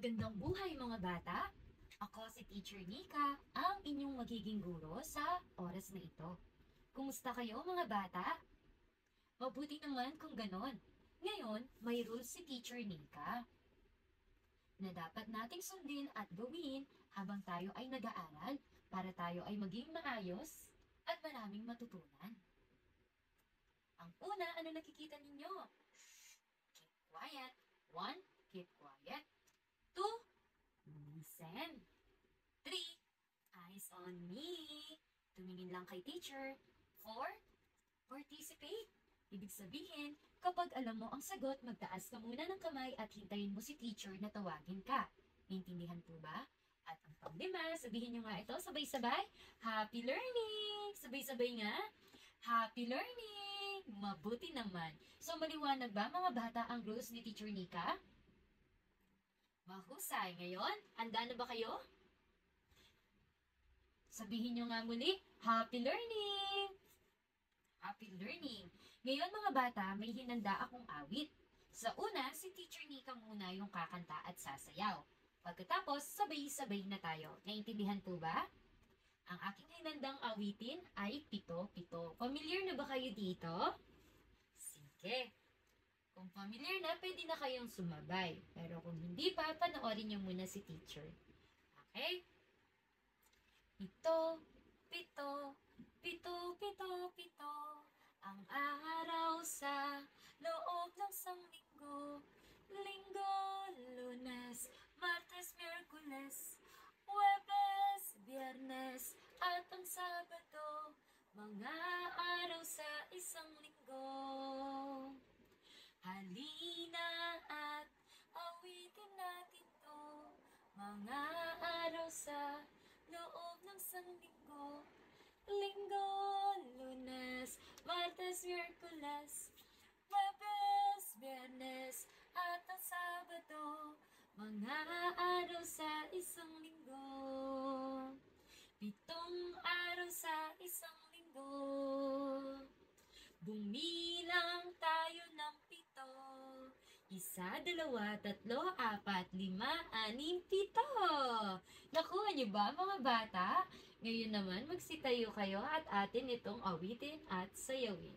Magandang buhay mga bata! Ako si Teacher Nika, ang inyong magiging guro sa oras na ito. Kumusta kayo mga bata? Mabuti naman kung ganon. Ngayon, may rules si Teacher Nika na dapat nating sundin at gawin habang tayo ay nag-aaral para tayo ay maging maayos at maraming matutunan. Ang una, ano nakikita ninyo? Keep quiet. 1. Keep quiet. 2. Listen. 3. Eyes on me. Tumingin lang kay teacher. 4. Participate. Ibig sabihin, kapag alam mo ang sagot, magtaas ka muna ng kamay at hintayin mo si teacher na tawagin ka. Naintindihan po ba? At ang pang-5, sabihin nyo nga ito sabay-sabay. Happy learning! Sabay-sabay nga. Happy learning! Mabuti naman. So, maliwanag ba mga bata ang rules ni Teacher Nika? Mahusay. Ngayon, handa na ba kayo? Sabihin nyo nga muli, happy learning! Happy learning! Ngayon mga bata, may hinanda akong awit. Sa una, si Teacher Nika muna yung kakanta at sasayaw. Pagkatapos, sabay-sabay na tayo. Naintindihan po ba? Ang aking hinandang awitin ay pito-pito. Familiar na ba kayo dito? Sige. Kung familiar na, pwede na kayong sumabay. Pero kung hindi pa, panoorin niyo muna si teacher. Okay? Pito, pito, pito, pito, pito. Ang araw sa loob ng sanglinggo. Linggo, Lunes, Martes, Miyerkules, Huwebes, Biyernes, at ang Sabado. Mga araw sa isang linggo. Halina at awitin natin to. Mga araw sa loob ng sanlinggo. Linggo, Lunes, Martes, Miyerkules, Huwebes, Biyernes, at ang Sabado. Mga araw sa isang linggo. 7 araw sa isang linggo. Bumilang tayo ng 7. 1, 2, 3, 4, 5, 6, 7. Nakuha niyo ba mga bata? Ngayon naman magsitayo kayo at atin itong awitin at sayawin.